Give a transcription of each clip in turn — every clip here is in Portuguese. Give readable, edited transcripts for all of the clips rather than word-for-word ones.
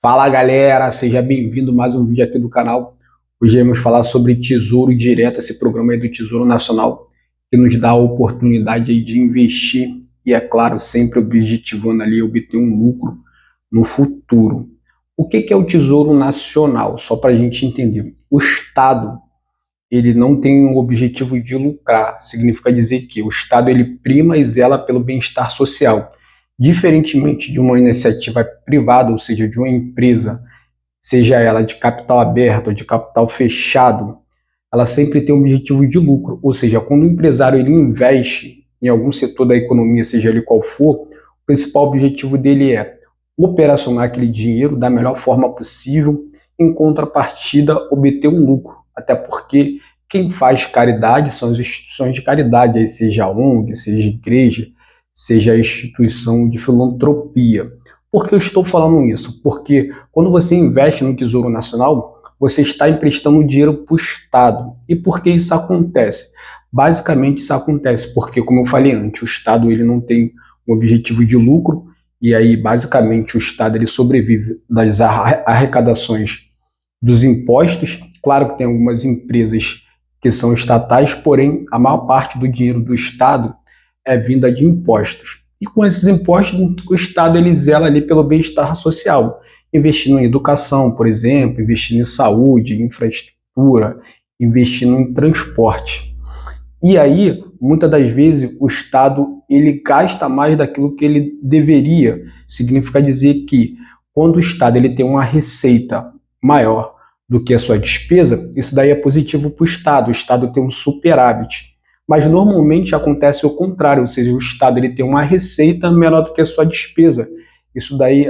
Fala galera, seja bem-vindo a mais um vídeo aqui do canal. Hoje vamos falar sobre Tesouro Direto, esse programa aí do Tesouro Nacional, que nos dá a oportunidade aí de investir e, é claro, sempre objetivando ali obter um lucro no futuro. O que é o Tesouro Nacional? Só para a gente entender. O Estado, ele não tem o objetivo de lucrar, significa dizer que o Estado ele prima e zela pelo bem-estar social. Diferentemente de uma iniciativa privada, ou seja, de uma empresa, seja ela de capital aberto ou de capital fechado, ela sempre tem um objetivo de lucro. Ou seja, quando o empresário ele investe em algum setor da economia, seja ele qual for, o principal objetivo dele é operacionar aquele dinheiro da melhor forma possível, em contrapartida, obter um lucro. Até porque quem faz caridade são as instituições de caridade, aí seja a ONG, seja a igreja, seja a instituição de filantropia. Por que eu estou falando isso? Porque quando você investe no Tesouro Nacional, você está emprestando dinheiro para o Estado. E por que isso acontece? Basicamente isso acontece porque, como eu falei antes, o Estado ele não tem um objetivo de lucro, e aí basicamente o Estado ele sobrevive das arrecadações dos impostos. Claro que tem algumas empresas que são estatais, porém a maior parte do dinheiro do Estado é vinda de impostos. E com esses impostos, o Estado ele zela ali pelo bem-estar social, investindo em educação, por exemplo, investindo em saúde, infraestrutura, investindo em transporte. E aí, muitas das vezes, o Estado ele gasta mais daquilo que ele deveria. Significa dizer que quando o Estado ele tem uma receita maior do que a sua despesa, isso daí é positivo para o Estado tem um superávit. Mas normalmente acontece o contrário, ou seja, o Estado ele tem uma receita menor do que a sua despesa. Isso daí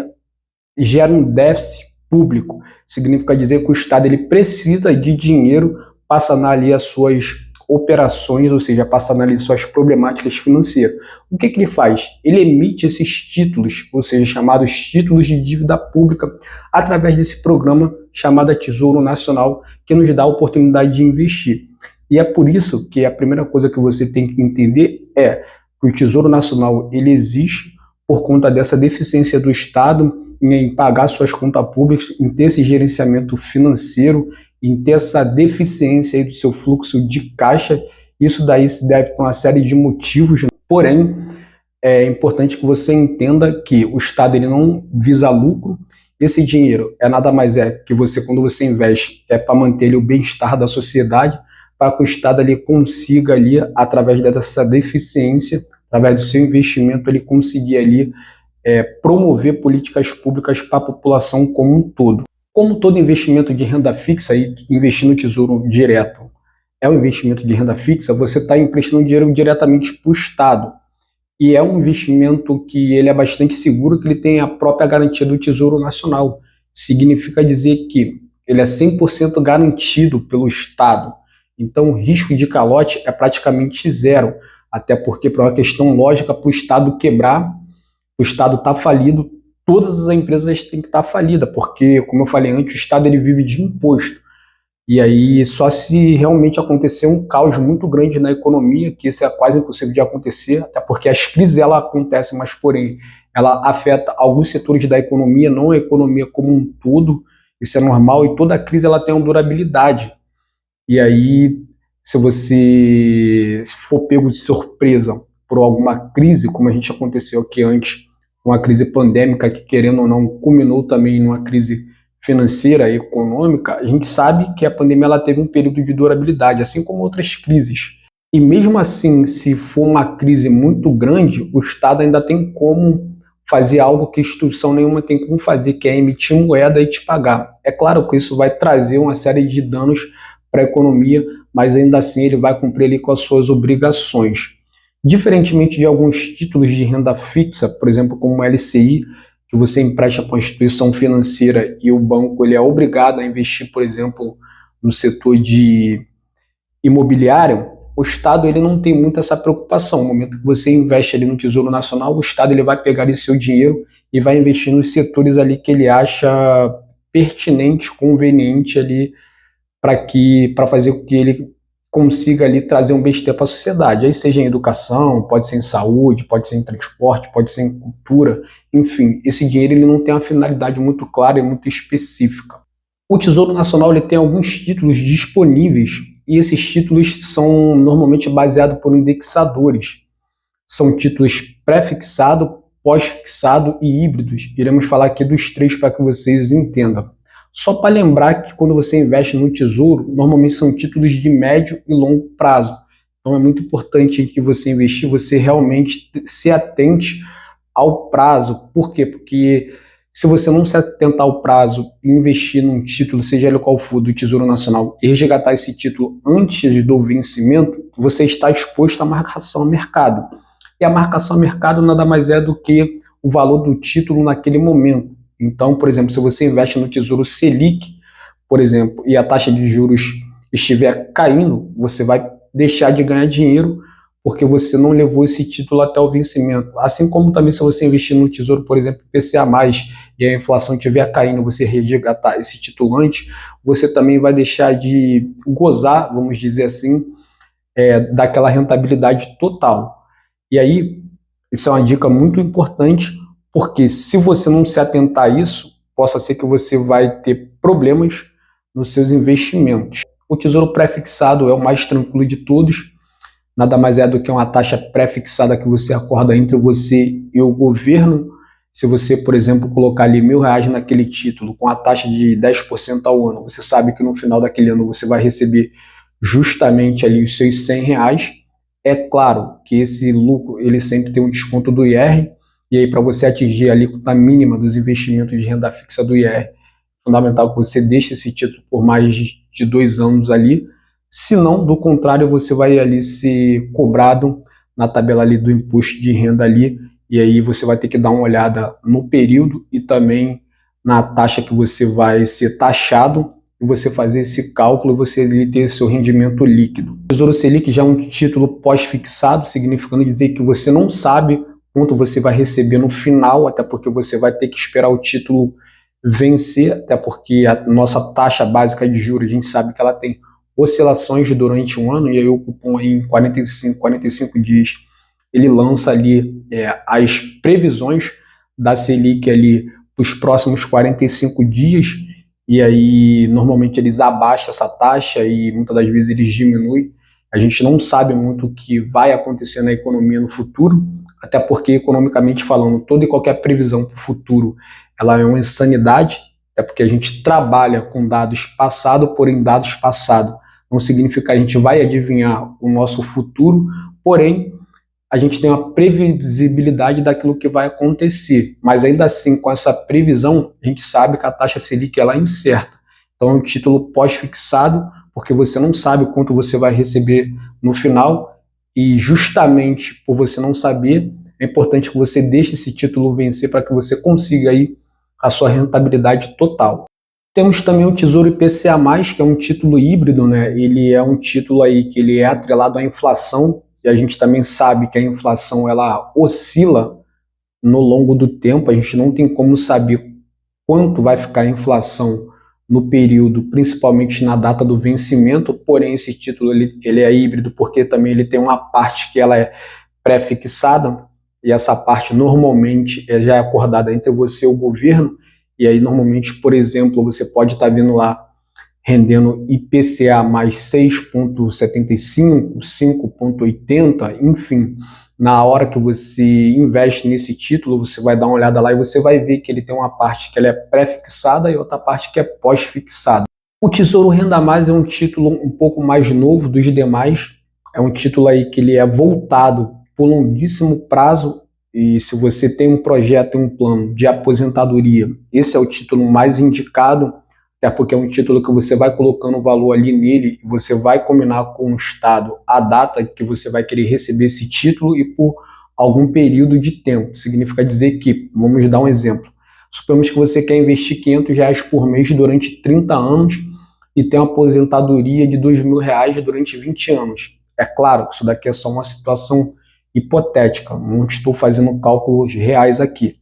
gera um déficit público. Significa dizer que o Estado ele precisa de dinheiro para sanar ali as suas operações, ou seja, para sanar ali suas problemáticas financeiras. O que ele faz? Ele emite esses títulos, ou seja, chamados títulos de dívida pública, através desse programa chamado Tesouro Nacional, que nos dá a oportunidade de investir. E é por isso que a primeira coisa que você tem que entender é que o Tesouro Nacional ele existe por conta dessa deficiência do Estado em pagar suas contas públicas, em ter esse gerenciamento financeiro, em ter essa deficiência aí do seu fluxo de caixa. Isso daí se deve para uma série de motivos, porém é importante que você entenda que o Estado ele não visa lucro. Esse dinheiro é nada mais que você, quando você investe, é para manter ali, o bem-estar da sociedade, para que o Estado ele consiga ali, através dessa deficiência, através do seu investimento, ele conseguir ali promover políticas públicas para a população como um todo. Como todo investimento de renda fixa, aí, investir no Tesouro Direto é um investimento de renda fixa, você está emprestando dinheiro diretamente para o Estado. E é um investimento que ele é bastante seguro, que ele tem a própria garantia do Tesouro Nacional. Significa dizer que ele é 100% garantido pelo Estado. Então, o risco de calote é praticamente zero, até porque, por uma questão lógica, para o Estado quebrar, o Estado está falido, todas as empresas têm que estar falidas, porque, como eu falei antes, o Estado ele vive de imposto. E aí, só se realmente acontecer um caos muito grande na economia, que isso é quase impossível de acontecer, até porque as crises ela acontecem, mas porém ela afeta alguns setores da economia, não a economia como um todo. Isso é normal e toda crise ela tem uma durabilidade. E aí, se você for pego de surpresa por alguma crise, como a gente aconteceu aqui antes, uma crise pandêmica que, querendo ou não, culminou também numa crise financeira e econômica, a gente sabe que a pandemia ela teve um período de durabilidade, assim como outras crises. E mesmo assim, se for uma crise muito grande, o Estado ainda tem como fazer algo que instituição nenhuma tem como fazer, que é emitir moeda e te pagar. É claro que isso vai trazer uma série de danos para a economia, mas ainda assim ele vai cumprir ali com as suas obrigações. Diferentemente de alguns títulos de renda fixa, por exemplo, como o LCI, que você empresta para uma instituição financeira e o banco ele é obrigado a investir, por exemplo, no setor de imobiliário, o Estado ele não tem muito essa preocupação. No momento que você investe ali no Tesouro Nacional, o Estado ele vai pegar esse seu dinheiro e vai investir nos setores ali que ele acha pertinente, conveniente ali para fazer com que ele consiga ali trazer um besteira para a sociedade. Aí seja em educação, pode ser em saúde, pode ser em transporte, pode ser em cultura, enfim, esse dinheiro ele não tem uma finalidade muito clara e muito específica. O Tesouro Nacional ele tem alguns títulos disponíveis e esses títulos são normalmente baseados por indexadores. São títulos pré-fixado, pós-fixado e híbridos. Iremos falar aqui dos três para que vocês entendam. Só para lembrar que quando você investe no Tesouro, normalmente são títulos de médio e longo prazo. Então é muito importante que você investir, você realmente se atente ao prazo. Por quê? Porque se você não se atentar ao prazo e investir num título, seja ele qual for, do Tesouro Nacional, e resgatar esse título antes do vencimento, você está exposto à marcação a mercado. E a marcação a mercado nada mais é do que o valor do título naquele momento. Então, por exemplo, se você investe no Tesouro Selic, por exemplo, e a taxa de juros estiver caindo, você vai deixar de ganhar dinheiro porque você não levou esse título até o vencimento. Assim como também se você investir no Tesouro, por exemplo, IPCA+, e a inflação estiver caindo, você resgatar esse título antes, você também vai deixar de gozar, vamos dizer assim, daquela rentabilidade total. E aí, isso é uma dica muito importante, porque se você não se atentar a isso, possa ser que você vai ter problemas nos seus investimentos. O Tesouro Pré-fixado é o mais tranquilo de todos, nada mais é do que uma taxa pré-fixada que você acorda entre você e o governo. Se você, por exemplo, colocar ali R$1.000 naquele título com a taxa de 10% ao ano, você sabe que no final daquele ano você vai receber justamente ali os seus R$100. É claro que esse lucro ele sempre tem um desconto do IR, e aí para você atingir a alíquota mínima dos investimentos de renda fixa do IR, é fundamental que você deixe esse título por mais de 2 anos ali, senão, do contrário, você vai ali ser cobrado na tabela ali do imposto de renda ali, e aí você vai ter que dar uma olhada no período e também na taxa que você vai ser taxado, e você fazer esse cálculo e você ter seu rendimento líquido. O Tesouro Selic já é um título pós-fixado, significando dizer que você não sabe quanto você vai receber no final, até porque você vai ter que esperar o título vencer, até porque a nossa taxa básica de juros, a gente sabe que ela tem oscilações durante um ano, e aí o cupom aí em 45 dias, ele lança ali as previsões da Selic ali para os próximos 45 dias, e aí normalmente eles abaixam essa taxa e muitas das vezes eles diminuem. A gente não sabe muito o que vai acontecer na economia no futuro, até porque economicamente falando, toda e qualquer previsão para o futuro, ela é uma insanidade, até porque a gente trabalha com dados passados, porém dados passados não significa que a gente vai adivinhar o nosso futuro, porém a gente tem uma previsibilidade daquilo que vai acontecer, mas ainda assim, com essa previsão, a gente sabe que a taxa Selic ela é incerta. Então é um título pós-fixado, porque você não sabe quanto você vai receber no final, e justamente por você não saber, é importante que você deixe esse título vencer para que você consiga aí a sua rentabilidade total. Temos também o Tesouro IPCA+, que é um título híbrido, né? Ele é um título aí que ele é atrelado à inflação, e a gente também sabe que a inflação ela oscila no longo do tempo, a gente não tem como saber quanto vai ficar a inflação no período, principalmente na data do vencimento, porém esse título ele é híbrido porque também ele tem uma parte que ela é pré-fixada, e essa parte normalmente já é acordada entre você e o governo, e aí normalmente, por exemplo, você pode estar vendo lá rendendo IPCA mais 6,75, 5,80, enfim. Na hora que você investe nesse título, você vai dar uma olhada lá e você vai ver que ele tem uma parte que ela é pré-fixada e outra parte que é pós-fixada. O Tesouro Renda Mais é um título um pouco mais novo dos demais, é um título aí que ele é voltado por longuíssimo prazo, e se você tem um projeto e um plano de aposentadoria, esse é o título mais indicado, até porque é um título que você vai colocando o valor ali nele, e você vai combinar com o Estado a data que você vai querer receber esse título e por algum período de tempo. Significa dizer que, vamos dar um exemplo, suponhamos que você quer investir R$500 por mês durante 30 anos e tem uma aposentadoria de R$2.000 durante 20 anos. É claro que isso daqui é só uma situação hipotética, não estou fazendo cálculos reais aqui.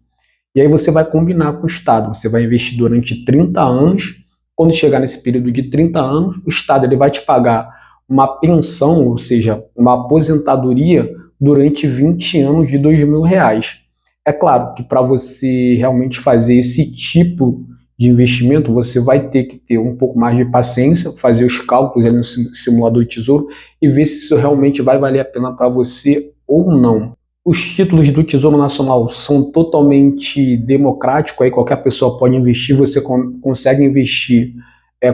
E aí você vai combinar com o Estado, você vai investir durante 30 anos, quando chegar nesse período de 30 anos, o Estado ele vai te pagar uma pensão, ou seja, uma aposentadoria durante 20 anos de R$ 2.000. É claro que para você realmente fazer esse tipo de investimento, você vai ter que ter um pouco mais de paciência, fazer os cálculos ali no simulador de tesouro e ver se isso realmente vai valer a pena para você ou não. Os títulos do Tesouro Nacional são totalmente democráticos, aí qualquer pessoa pode investir, você consegue investir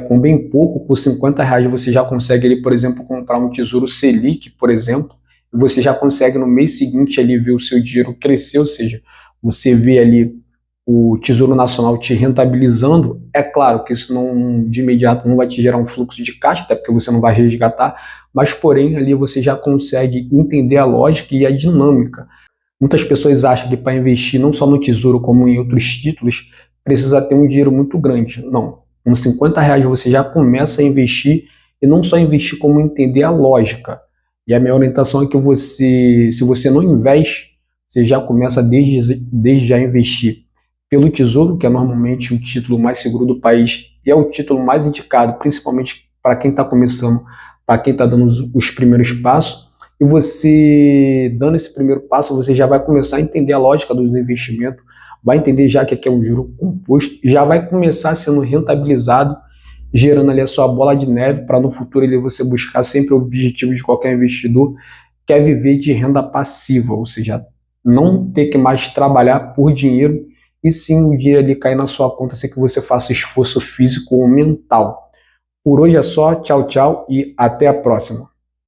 com bem pouco, por R$ 50 você já consegue ali, por exemplo, comprar um Tesouro Selic, por exemplo, e você já consegue no mês seguinte ali ver o seu dinheiro crescer, ou seja, você vê ali o Tesouro Nacional te rentabilizando. É claro que isso não, de imediato não vai te gerar um fluxo de caixa, até porque você não vai resgatar, mas porém ali você já consegue entender a lógica e a dinâmica. Muitas pessoas acham que para investir não só no Tesouro como em outros títulos, precisa ter um dinheiro muito grande. Não, com R$ 50 você já começa a investir e não só investir como entender a lógica. E a minha orientação é que você, se você não investe, você já começa desde já investir pelo Tesouro, que é normalmente o título mais seguro do país e é o título mais indicado, principalmente para quem está começando, para quem está dando os primeiros passos. E você, dando esse primeiro passo, você já vai começar a entender a lógica dos investimentos, vai entender já que aqui é um juro composto, já vai começar sendo rentabilizado, gerando ali a sua bola de neve para no futuro ele você buscar sempre o objetivo de qualquer investidor, que é viver de renda passiva, ou seja, não ter que mais trabalhar por dinheiro e sim o dinheiro ali cair na sua conta sem que você faça esforço físico ou mental. Por hoje é só, tchau, tchau e até a próxima.